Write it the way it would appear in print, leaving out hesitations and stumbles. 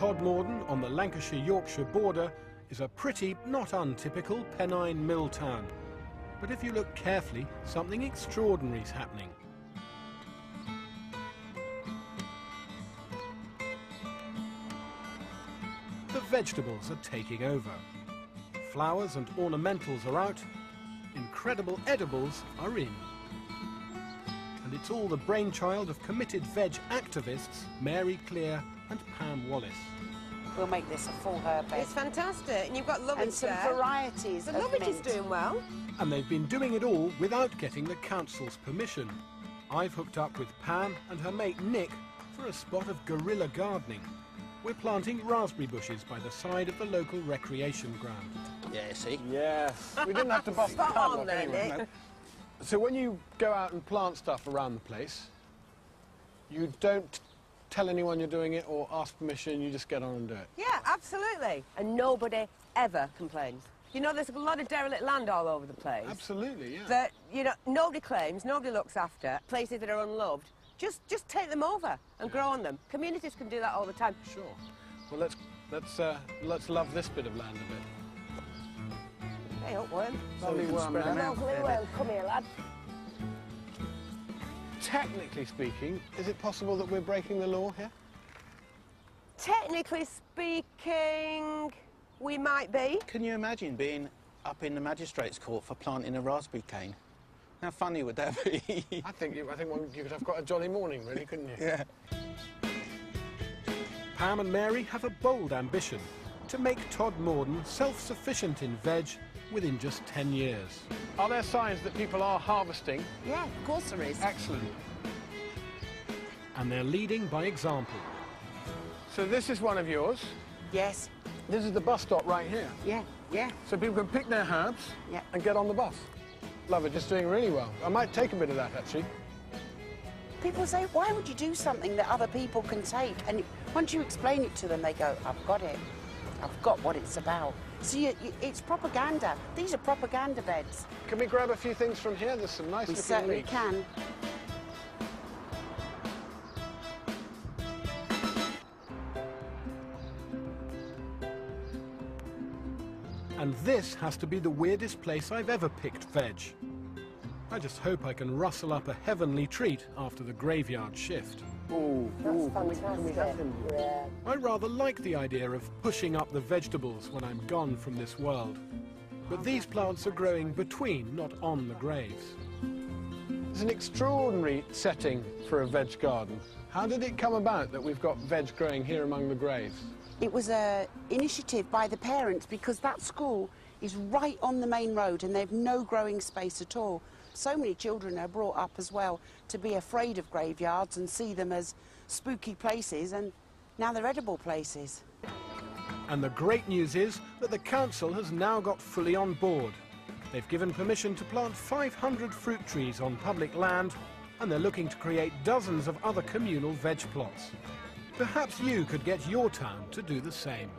Todmorden on the Lancashire-Yorkshire border is a pretty, not untypical Pennine mill town. But if you look carefully, something extraordinary is happening. The vegetables are taking over. Flowers and ornamentals are out, incredible edibles are in. And it's all the brainchild of committed veg activists Mary Clear and Pam Wallace. We'll make this a full herb bed. It's fantastic, and you've got lovage and some there. varieties The of lovage mint. is doing well. And they've been doing it all without getting the council's permission. I've hooked up with Pam and her mate Nick for a spot of guerrilla gardening. We're planting raspberry bushes by the side of the local recreation ground. Yeah, see? Yes. We didn't have to bust the Spot padlock on there, anyway. Nick. So when you go out and plant stuff around the place, you don't tell anyone you're doing it or ask permission, you just get on and do it? Yeah, absolutely. And nobody ever complains. You know, there's a lot of derelict land all over the place. Absolutely, yeah. That, you know, nobody claims, nobody looks after, places that are unloved. Just take them over and grow on them. Communities can do that all the time. Sure. Well, let's love this bit of land a bit. Hey, upworm. Lovely worm spread them there. out. Lovely worm. Come here, lad. Technically speaking, is it possible that we're breaking the law here? Technically speaking, we might be. Can you imagine being up in the magistrate's court for planting a raspberry cane? How funny would that be? I think you could have quite a jolly morning, really, couldn't you? Yeah. Pam and Mary have a bold ambition to make Todmorden self-sufficient in veg within just 10 years. Are there signs that people are harvesting? Yeah, of course there is. Excellent. And they're leading by example. So this is one of yours. Yes. This is the bus stop right here. Yeah, yeah. So people can pick their herbs Yeah. and get on the bus. Love it, just doing really well. I might take a bit of that, actually. People say, why would you do something that other people can take? And once you explain it to them, they go, I've got it. I've got what it's about. So it's propaganda. These are propaganda beds. Can we grab a few things from here? There's some nice We looking certainly leaves. can. And this has to be the weirdest place I've ever picked veg. I just hope I can rustle up a heavenly treat after the graveyard shift. Ooh, can we have him? Yeah. I rather like the idea of pushing up the vegetables when I'm gone from this world. But these plants are growing between, not on the graves. It's an extraordinary setting for a veg garden. How did it come about that we've got veg growing here among the graves? It was an initiative by the parents because that school is right on the main road and they've no growing space at all. So many children are brought up as well to be afraid of graveyards and see them as spooky places, and now they're edible places. And the great news is that the council has now got fully on board. They've given permission to plant 500 fruit trees on public land, and they're looking to create dozens of other communal veg plots. Perhaps you could get your town to do the same.